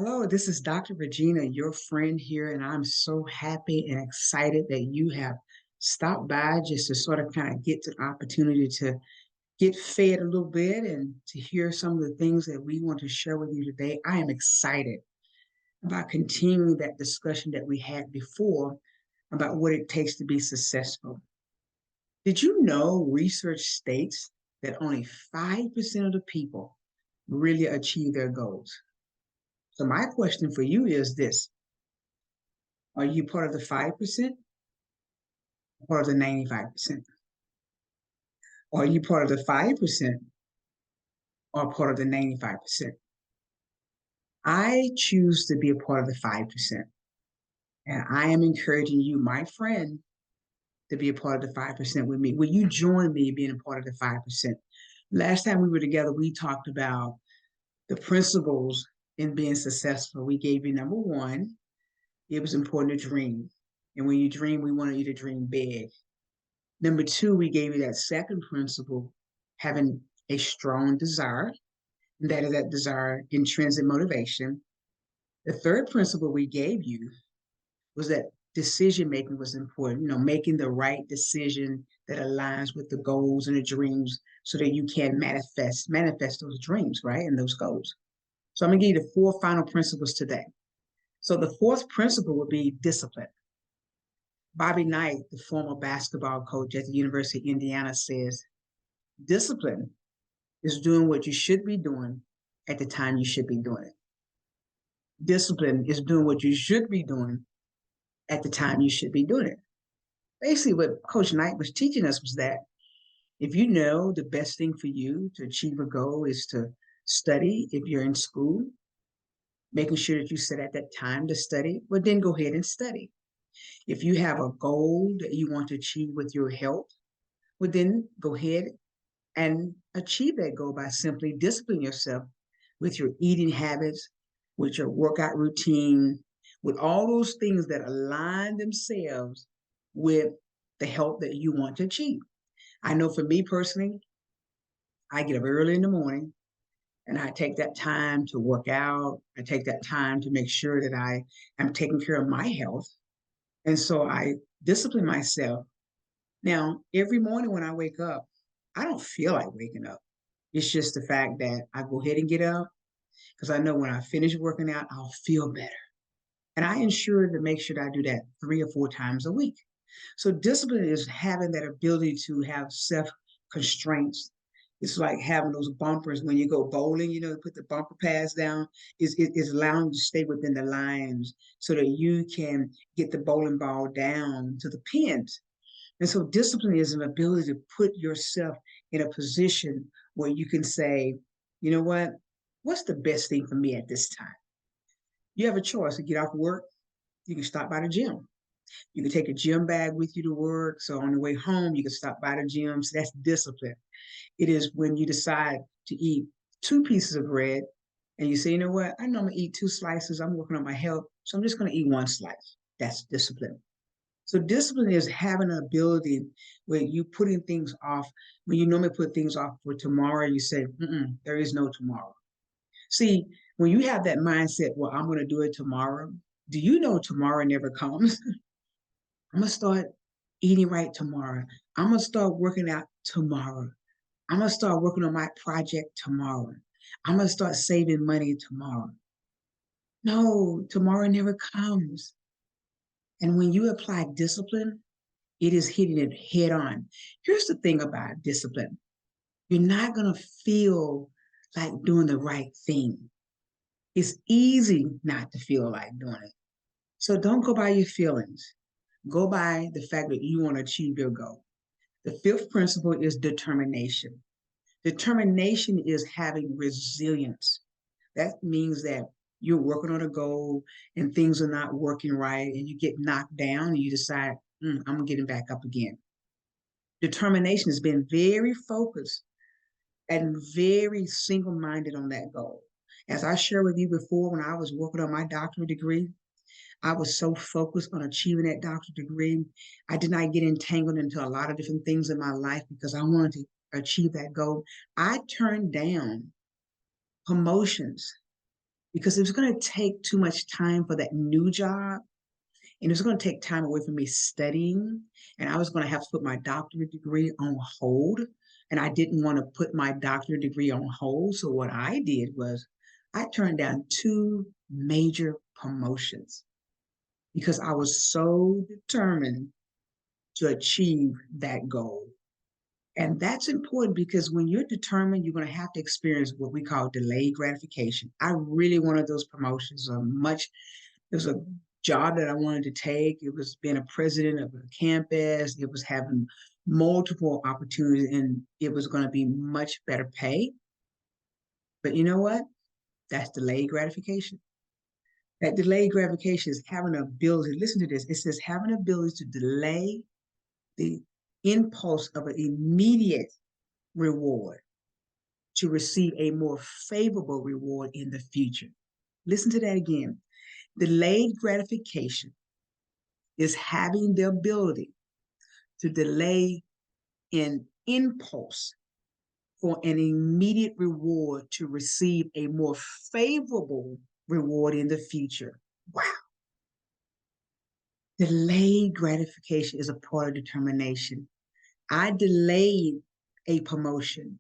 Hello, this is Dr. Regina, your friend here, and I'm so happy and excited that you have stopped by just to sort of kind of get the opportunity to get fed a little bit and to hear some of the things that we want to share with you today. I am excited about continuing that discussion that we had before about what it takes to be successful. Did you know research states that only 5% of the people really achieve their goals? So, my question for you is this: are you part of the 5% or part of the 95%? Or are you part of the 5% or part of the 95%? I choose to be a part of the 5%. And I am encouraging you, my friend, to be a part of the 5% with me. Will you join me being a part of the 5%? Last time we were together, we talked about the principles in being successful. We gave you number one, it was important to dream. And when you dream, we wanted you to dream big. Number two, we gave you that second principle, having a strong desire. And that is that desire, intrinsic motivation. The third principle we gave you was that decision making was important, making the right decision that aligns with the goals and the dreams so that you can manifest those dreams, right? And those goals. So I'm gonna give you the four final principles today. So the fourth principle would be discipline. Bobby Knight, the former basketball coach at the University of Indiana, says discipline is doing what you should be doing at the time you should be doing it. Discipline is doing what you should be doing at the time you should be doing it. Basically, what Coach Knight was teaching us was that if you know the best thing for you to achieve a goal is to study, if you're in school, making sure that you set at that time to study, well, then go ahead and study. If you have a goal that you want to achieve with your health, well, then go ahead and achieve that goal by simply disciplining yourself with your eating habits, with your workout routine, with all those things that align themselves with the health that you want to achieve. I know for me personally, I get up early in the morning and I take that time to work out. I take that time to make sure that I am taking care of my health. And so I discipline myself. Now, every morning when I wake up, I don't feel like waking up. It's just the fact that I go ahead and get up because I know when I finish working out, I'll feel better. And I ensure to make sure that I do that 3 or 4 times a week. So discipline is having that ability to have self constraints. It's like having those bumpers when you go bowling, put the bumper pads down. Is allowing you to stay within the lines so that you can get the bowling ball down to the pins. And so discipline is an ability to put yourself in a position where you can say, you know what? What's the best thing for me at this time? You have a choice to get off work. You can stop by the gym. You can take a gym bag with you to work. So on the way home, you can stop by the gym. So that's discipline. It is when you decide to eat 2 pieces of bread and you say, you know what? I know I'm going to eat 2 slices. I'm working on my health. So I'm just going to eat 1 slice. That's discipline. So discipline is having an ability where you putting things off. When you normally put things off for tomorrow, you say, there is no tomorrow. See, when you have that mindset, well, I'm going to do it tomorrow. Do you know tomorrow never comes? I'm going to start eating right tomorrow. I'm going to start working out tomorrow. I'm going to start working on my project tomorrow. I'm going to start saving money tomorrow. No, tomorrow never comes. And when you apply discipline, it is hitting it head on. Here's the thing about discipline: you're not going to feel like doing the right thing. It's easy not to feel like doing it. So don't go by your feelings. Go by the fact that you want to achieve your goal. The fifth principle is determination. Determination is having resilience. That means that you're working on a goal and things are not working right and you get knocked down and you decide, I'm getting back up again. Determination has been very focused and very single-minded on that goal. As I shared with you before, when I was working on my doctorate degree, I was so focused on achieving that doctorate degree. I did not get entangled into a lot of different things in my life because I wanted to achieve that goal. I turned down promotions because it was going to take too much time for that new job. And it was going to take time away from me studying. And I was going to have to put my doctorate degree on hold. And I didn't want to put my doctorate degree on hold. So what I did was I turned down two major promotions because I was so determined to achieve that goal. And that's important because when you're determined, you're going to have to experience what we call delayed gratification. I really wanted those promotions. It was a job that I wanted to take. It was being a president of a campus. It was having multiple opportunities, and it was going to be much better pay. But you know what? That's delayed gratification. That delayed gratification is having an ability. Listen to this. It says having an ability to delay the impulse of an immediate reward to receive a more favorable reward in the future. Listen to that again. Delayed gratification is having the ability to delay an impulse for an immediate reward to receive a more favorable reward in the future. Wow. Delayed gratification is a part of determination. I delayed a promotion.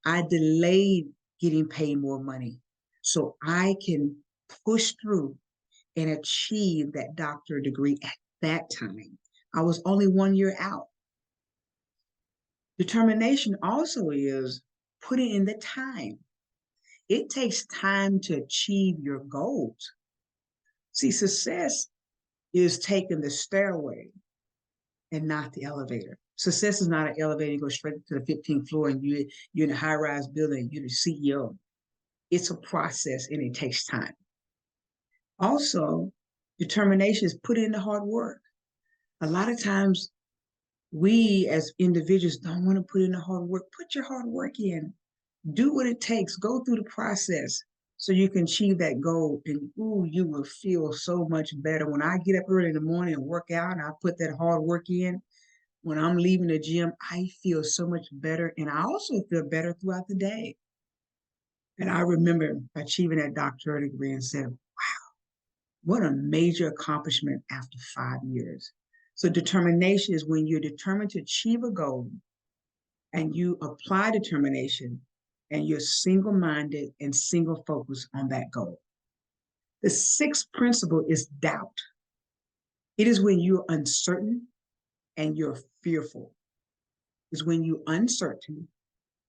I delayed getting paid more money so I can push through and achieve that doctorate degree at that time. I was only 1 year out. Determination also is putting in the time. It takes time to achieve your goals. See, success is taking the stairway and not the elevator. Success is not an elevator, you go straight to the 15th floor and you're in a high-rise building, you're the CEO. It's a process and it takes time. Also, determination is putting in the hard work. A lot of times we as individuals don't want to put in the hard work. Put your hard work in. Do what it takes. Go through the process so you can achieve that goal. And ooh, you will feel so much better. When I get up early in the morning and work out and I put that hard work in, when I'm leaving the gym, I feel so much better. And I also feel better throughout the day. And I remember achieving that doctorate degree and said, what a major accomplishment after 5 years. So determination is when you're determined to achieve a goal and you apply determination and you're single-minded and single-focused on that goal. The sixth principle is doubt. It is when you're uncertain and you're fearful. It's when you're uncertain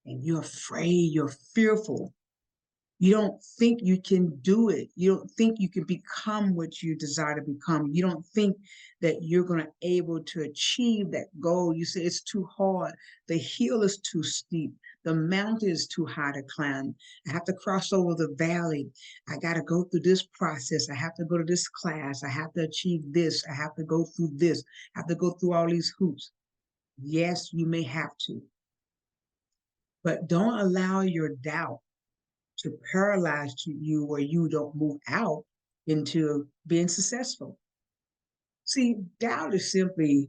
and you're afraid, you're fearful. You don't think you can do it. You don't think you can become what you desire to become. You don't think that you're going to be able to achieve that goal. You say it's too hard. The hill is too steep. The mountain is too high to climb. I have to cross over the valley. I got to go through this process. I have to go to this class. I have to achieve this. I have to go through this. I have to go through all these hoops. Yes, you may have to. But don't allow your doubt to paralyze you where you don't move out into being successful. See, doubt is simply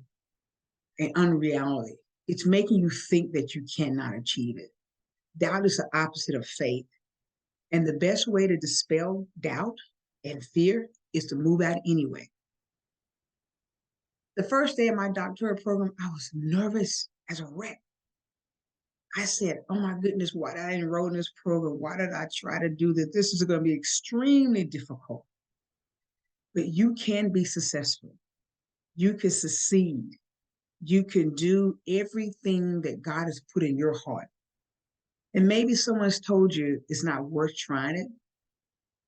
an unreality. It's making you think that you cannot achieve it. Doubt is the opposite of faith. And the best way to dispel doubt and fear is to move out anyway. The first day of my doctorate program, I was nervous as a wreck. I said, oh my goodness, why did I enroll in this program? Why did I try to do this? This is going to be extremely difficult. But you can be successful. You can succeed. You can do everything that God has put in your heart. And maybe someone's told you it's not worth trying it.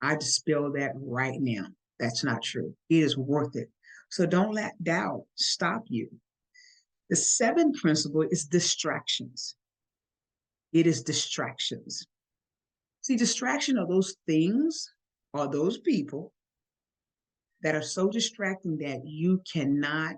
I dispel that right now. That's not true. It is worth it. So don't let doubt stop you. The seventh principle is distractions. It is distractions. See, distraction are those things or those people that are so distracting that you cannot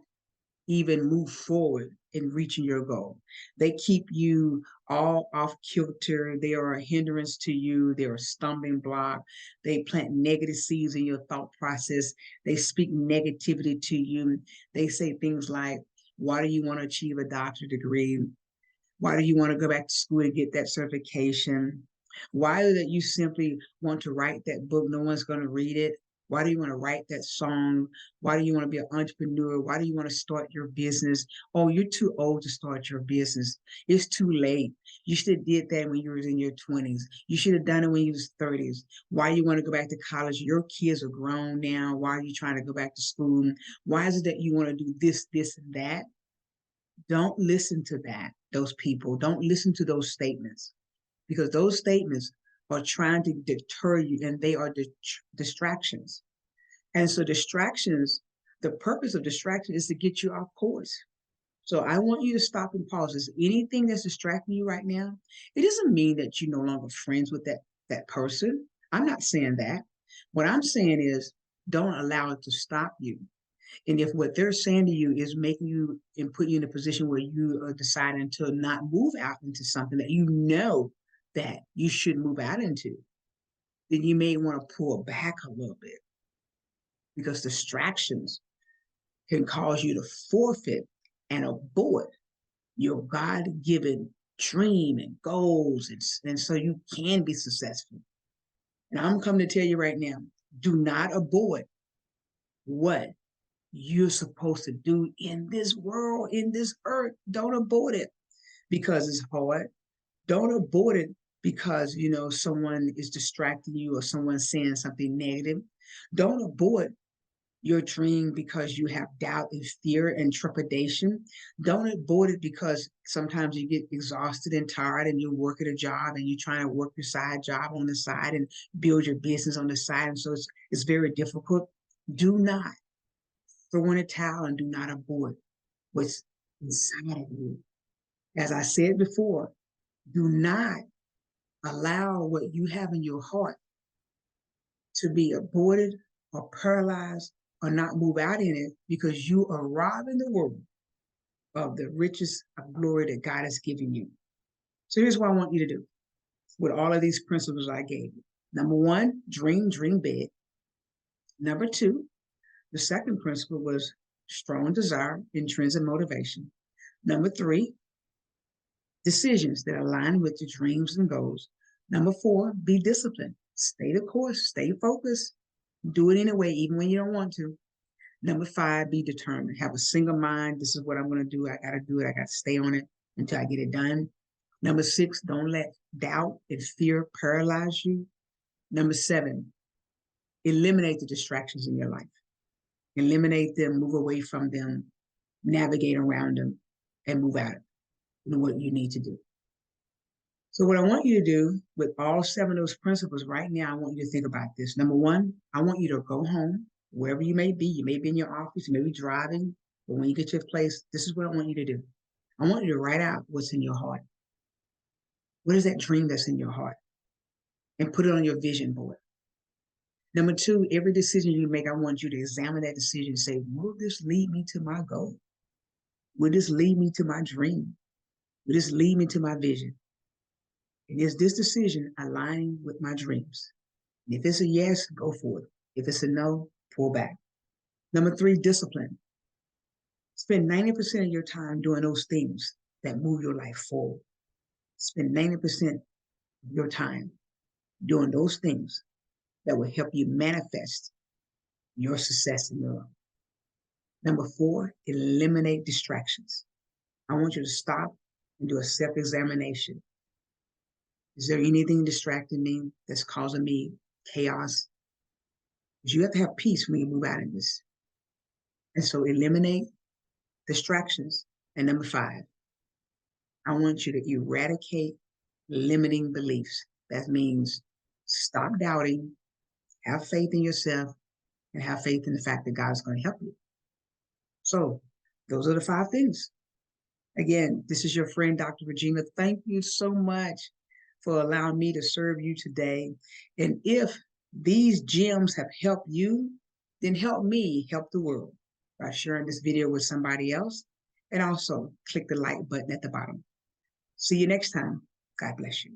even move forward in reaching your goal. They keep you all off kilter. They are a hindrance to you. They're a stumbling block. They plant negative seeds in your thought process. They speak negativity to you. They say things like, why do you want to achieve a doctorate degree? Why do you want to go back to school to get that certification? Why is it that you simply want to write that book? No one's going to read it. Why do you want to write that song? Why do you want to be an entrepreneur? Why do you want to start your business? Oh, you're too old to start your business. It's too late. You should have did that when you was in your 20s. You should have done it when you was 30s. Why you want to go back to college? Your kids are grown now. Why are you trying to go back to school? Why is it that you want to do this, this, and that? Don't listen to that, those people. Don't listen to those statements because those statements are trying to deter you and they are distractions. And so distractions, the purpose of distraction is to get you off course. So I want you to stop and pause. Is anything that's distracting you right now? It doesn't mean that you're no longer friends with that person. I'm not saying that. What I'm saying is don't allow it to stop you. And if what they're saying to you is making you and put you in a position where you are deciding to not move out into something that you know that you should move out into, then you may want to pull back a little bit because distractions can cause you to forfeit and abort your God-given dream and goals, and so you can be successful. And I'm coming to tell you right now, do not abort what you're supposed to do in this world, in this earth. Don't abort it because it's hard. Don't abort it because someone is distracting you or someone's saying something negative. Don't abort your dream because you have doubt and fear and trepidation. Don't abort it because sometimes you get exhausted and tired and you work at a job and you're trying to work your side job on the side and build your business on the side. And so it's very difficult. Do not throw in a towel and do not abort what's inside of you. As I said before, do not allow what you have in your heart to be aborted or paralyzed or not move out in it because you are robbing the world of the riches of glory that God has given you. So here's what I want you to do with all of these principles I gave you. Number one, dream big. Number two, the second principle was strong desire, intrinsic motivation. Number three, decisions that align with your dreams and goals. Number four, be disciplined. Stay the course, stay focused, do it anyway, even when you don't want to. Number five, be determined. Have a single mind. This is what I'm going to do. I got to do it. I got to stay on it until I get it done. Number six, don't let doubt and fear paralyze you. Number seven, eliminate the distractions in your life. Eliminate them, move away from them, navigate around them, and move out of what you need to do. So what I want you to do with all seven of those principles right now, I want you to think about this. Number one, I want you to go home, wherever you may be. You may be in your office, you may be driving, but when you get to a place, this is what I want you to do. I want you to write out what's in your heart. What is that dream that's in your heart? And put it on your vision board. Number two, every decision you make, I want you to examine that decision and say, will this lead me to my goal? Will this lead me to my dream? Will this lead me to my vision? And is this decision aligning with my dreams? And if it's a yes, go for it. If it's a no, pull back. Number three, discipline. Spend 90% of your time doing those things that move your life forward. Spend 90% of your time doing those things that will help you manifest your success in your life. Number four, eliminate distractions. I want you to stop and do a self-examination. Is there anything distracting me that's causing me chaos? Because you have to have peace when you move out of this. And so eliminate distractions. And number five, I want you to eradicate limiting beliefs. That means stop doubting, have faith in yourself, and have faith in the fact that God's going to help you. So those are the five things. Again, this is your friend, Dr. Regina. Thank you so much for allowing me to serve you today. And if these gems have helped you, then help me help the world by sharing this video with somebody else. And also click the like button at the bottom. See you next time. God bless you.